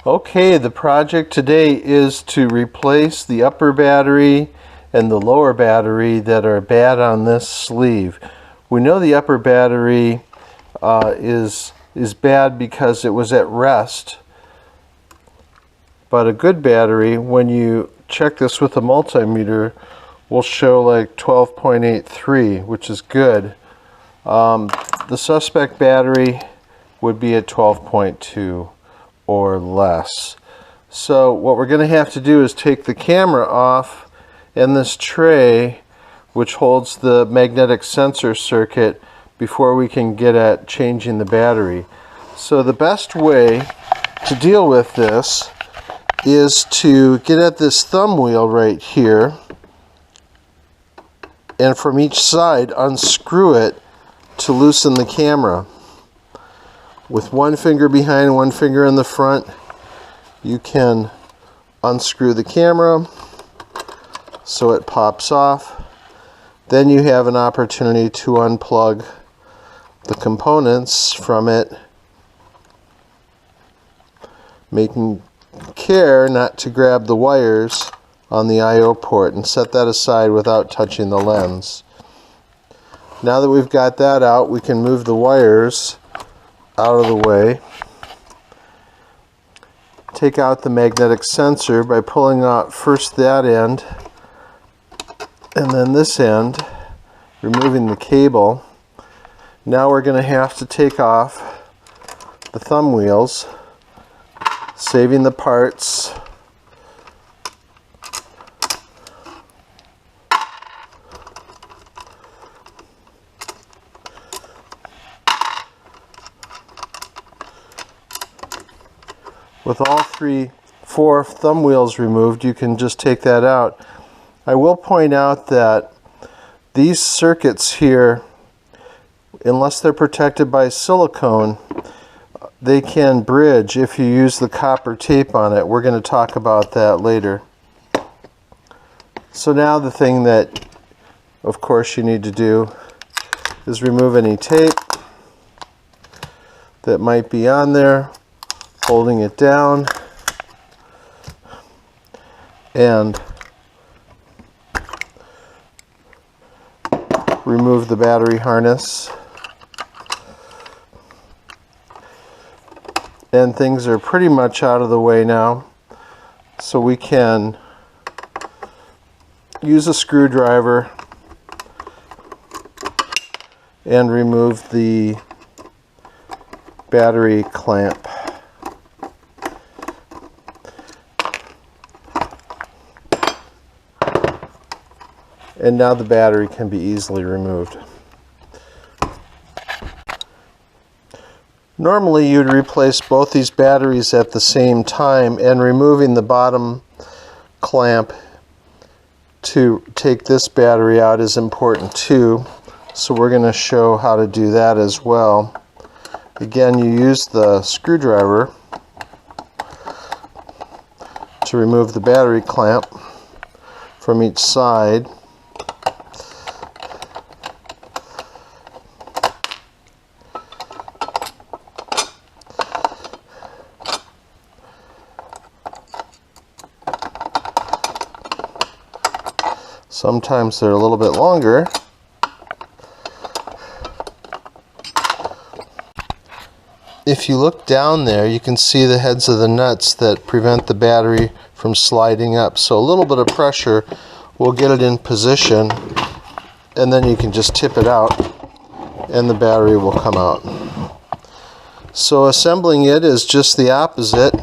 Okay, the project today is to replace the upper battery and the lower battery that are bad on this sleeve. We know the upper battery is bad because it was at rest, but a good battery, when you check this with a multimeter, will show like 12.83, which is good. The suspect battery would be at 12.2 or less. So what we're going to have to do is take the camera off and this tray which holds the magnetic sensor circuit before we can get at changing the battery. So the best way to deal with this is to get at this thumb wheel right here, and from each side unscrew it to loosen the camera. With one finger behind, one finger in the front, you can unscrew the camera so it pops off. Then you have an opportunity to unplug the components from it, making care not to grab the wires on the I/O port, and set that aside without touching the lens. Now that we've got that out, we can move the wires out of the way. Take out the magnetic sensor by pulling out first that end and then this end, removing the cable. Now we're going to have to take off the thumb wheels, saving the parts. With all four thumb wheels removed, you can just take that out. I will point out that these circuits here, unless they're protected by silicone, they can bridge if you use the copper tape on it. We're going to talk about that later. So now the thing that, of course, you need to do is remove any tape that might be on there, holding it down, and remove the battery harness. And things are pretty much out of the way now, so we can use a screwdriver and remove the battery clamp. And now the battery can be easily removed. Normally you'd replace both these batteries at the same time, and removing the bottom clamp to take this battery out is important too. So we're going to show how to do that as well. Again, you use the screwdriver to remove the battery clamp from each side. Sometimes they're a little bit longer. If you look down there, you can see the heads of the nuts that prevent the battery from sliding up. So a little bit of pressure will get it in position, and then you can just tip it out and the battery will come out. So assembling it is just the opposite.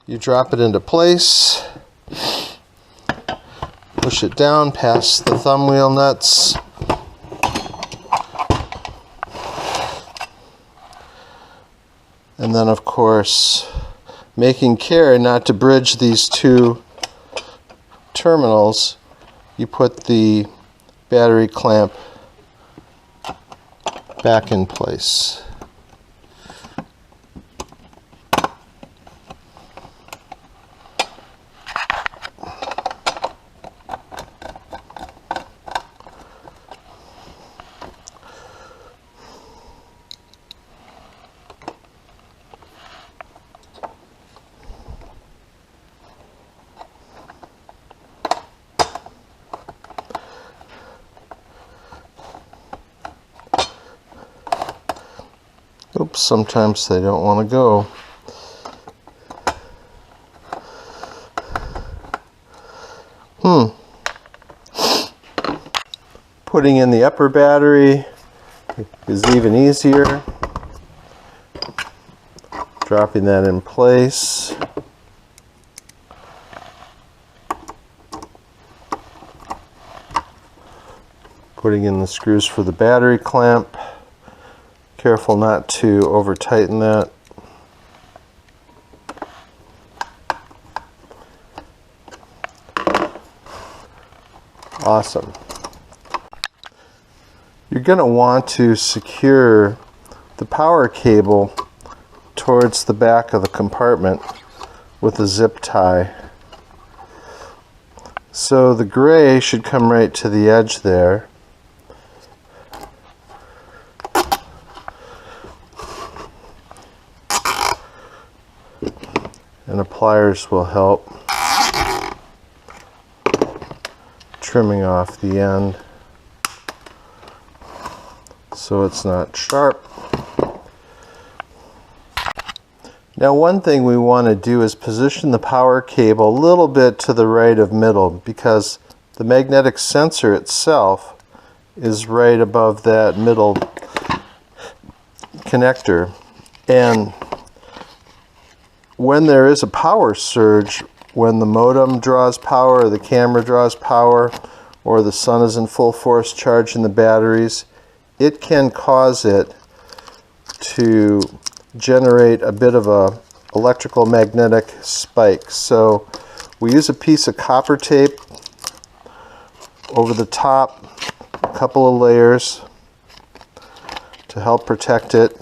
You drop it into place, push it down past the thumb wheel nuts, and then of course making care not to bridge these two terminals, you put the battery clamp back in place. sometimes they don't want to go. Putting in the upper battery is even easier. Dropping that in place. Putting in the screws for the battery clamp. Careful not to over tighten that. Awesome. You're going to want to secure the power cable towards the back of the compartment with a zip tie. So the gray should come right to the edge there. And the pliers will help trimming off the end so it's not sharp. Now one thing we want to do is position the power cable a little bit to the right of middle, because the magnetic sensor itself is right above that middle connector. And when there is a power surge, when the modem draws power, or the camera draws power, or the sun is in full force charging the batteries, it can cause it to generate a bit of a electrical magnetic spike. So we use a piece of copper tape over the top, a couple of layers to help protect it.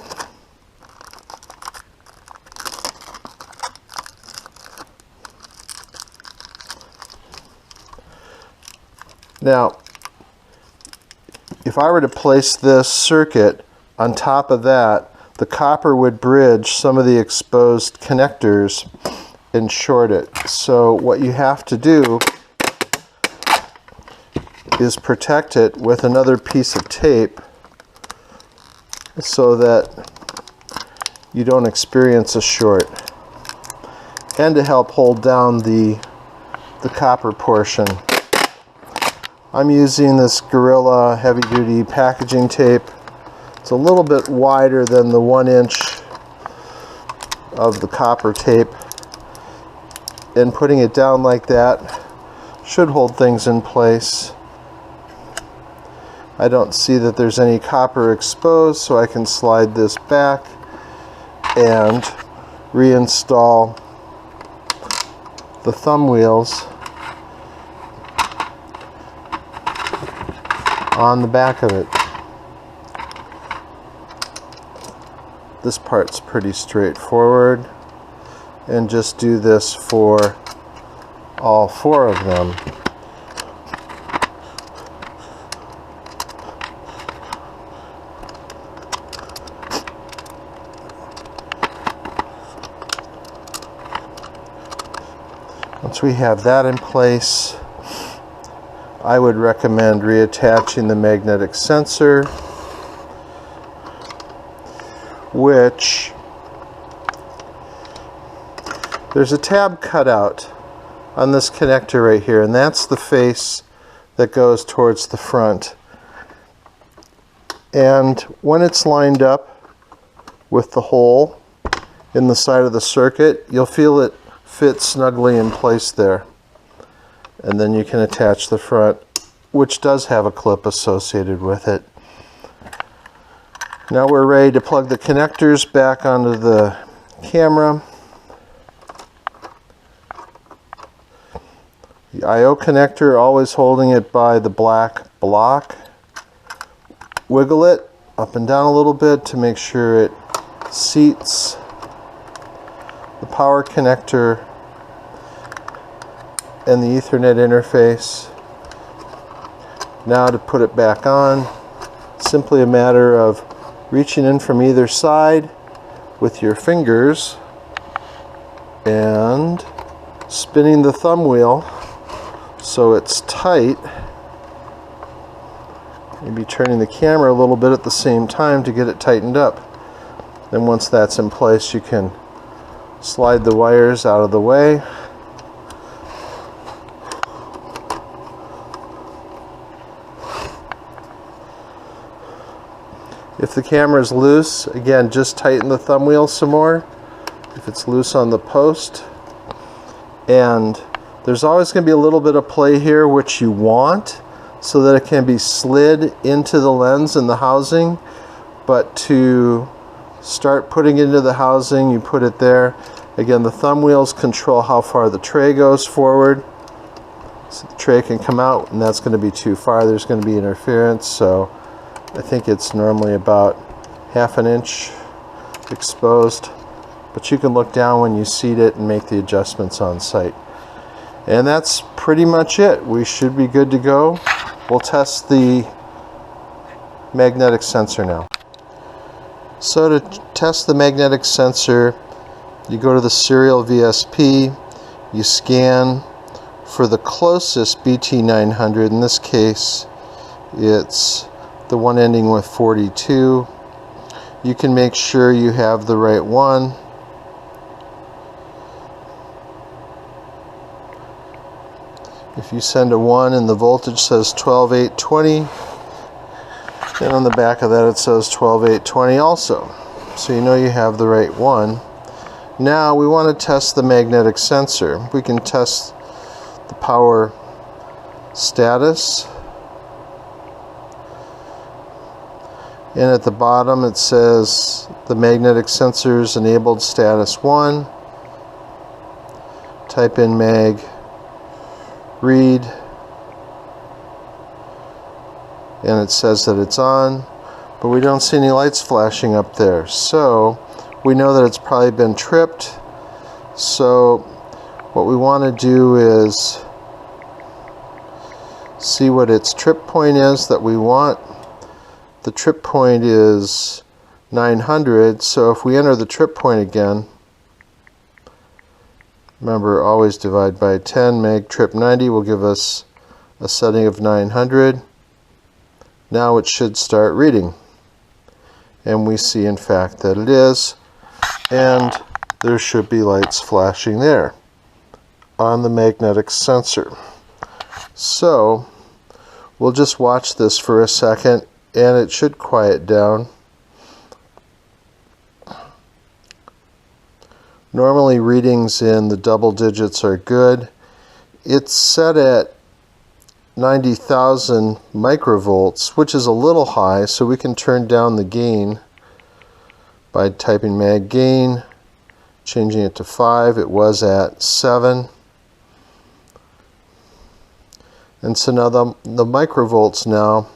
Now, if I were to place this circuit on top of that, the copper would bridge some of the exposed connectors and short it. So what you have to do is protect it with another piece of tape so that you don't experience a short, and to help hold down the copper portion. I'm using this Gorilla heavy-duty packaging tape. It's a little bit wider than the 1 inch of the copper tape, and putting it down like that should hold things in place. I don't see that there's any copper exposed, so I can slide this back and reinstall the thumb wheels on the back of it. This part's pretty straightforward, and just do this for all 4 of them. Once we have that in place, I would recommend reattaching the magnetic sensor, which there's a tab cutout on this connector right here, and that's the face that goes towards the front. And when it's lined up with the hole in the side of the circuit, you'll feel it fit snugly in place there. And then you can attach the front, which does have a clip associated with it. Now we're ready to plug the connectors back onto the camera. The I/O connector, always holding it by the black block. Wiggle it up and down a little bit to make sure it seats. The power connector and the Ethernet interface. Now to put it back on, simply a matter of reaching in from either side with your fingers and spinning the thumb wheel so it's tight. Maybe turning the camera a little bit at the same time to get it tightened up. Then once that's in place, you can slide the wires out of the way. If the camera is loose, again, just tighten the thumb wheel some more if it's loose on the post. And there's always going to be a little bit of play here, which you want, so that it can be slid into the lens and the housing. But to start putting it into the housing, you put it there. Again, the thumb wheels control how far the tray goes forward. So the tray can come out, and that's going to be too far. There's going to be interference, so I think it's normally about 1/2 inch exposed. But you can look down when you seat it and make the adjustments on site. And that's pretty much it. We should be good to go. We'll test the magnetic sensor now. So to test the magnetic sensor, you go to the serial VSP, you scan for the closest BT900. In this case, it's the one ending with 42. You can make sure you have the right one. If you send a 1 and the voltage says 12,820, then on the back of that it says 12,820 also. So you know you have the right one. Now we want to test the magnetic sensor. We can test the power status. And at the bottom it says the magnetic sensor is enabled status 1. Type in mag read, and it says that it's on, but we don't see any lights flashing up there, so we know that it's probably been tripped. So what we want to do is see what its trip point is that we want. The trip point is 900, so if we enter the trip point again, remember, always divide by 10. Mag trip 90 will give us a setting of 900. Now it should start reading. And we see, in fact, that it is. And there should be lights flashing there on the magnetic sensor. So we'll just watch this for a second, and it should quiet down. Normally readings in the double digits are good. It's set at 90,000 microvolts, which is a little high, so we can turn down the gain by typing mag gain, changing it to 5. It was at 7. And so now the microvolts now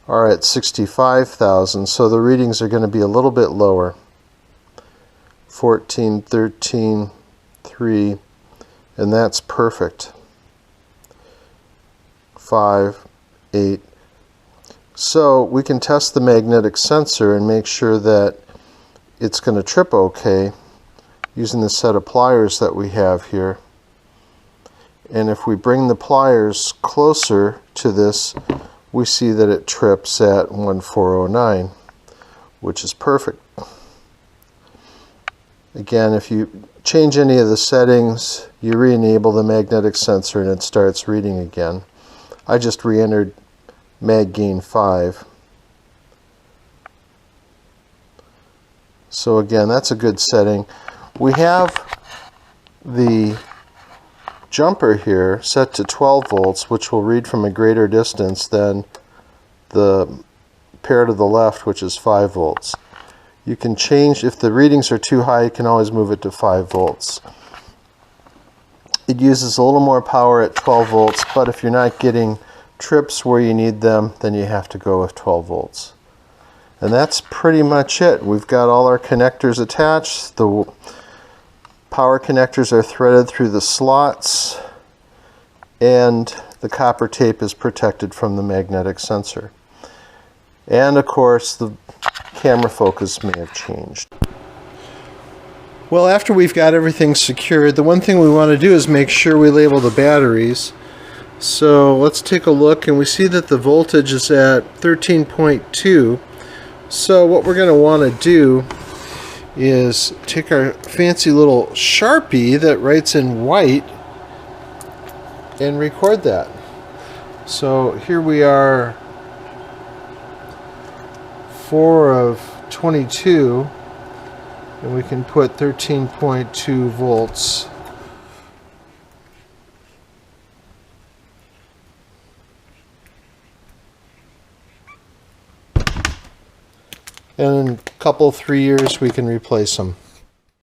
are at 65,000, so the readings are going to be a little bit lower. 14, 13, 3, and that's perfect. 5, 8. So we can test the magnetic sensor and make sure that it's going to trip okay using the set of pliers that we have here. And if we bring the pliers closer to this, we see that it trips at 1409, which is perfect. Again, if you change any of the settings, you re-enable the magnetic sensor and it starts reading again. I just re-entered mag gain 5. So again, that's a good setting. We have the jumper here set to 12 volts, which will read from a greater distance than the pair to the left, which is 5 volts. You can change, if the readings are too high, you can always move it to 5 volts. It uses a little more power at 12 volts, but if you're not getting trips where you need them, then you have to go with 12 volts. And that's pretty much it. We've got all our connectors attached. The power connectors are threaded through the slots, and the copper tape is protected from the magnetic sensor. And of course, the camera focus may have changed. Well, after we've got everything secured, the one thing we want to do is make sure we label the batteries. So let's take a look, and we see that the voltage is at 13.2. So what we're going to want to do is take our fancy little Sharpie that writes in white and record that. So here we are, 4 of 22, and we can put 13.2 volts. And in a couple, 3 years, we can replace them.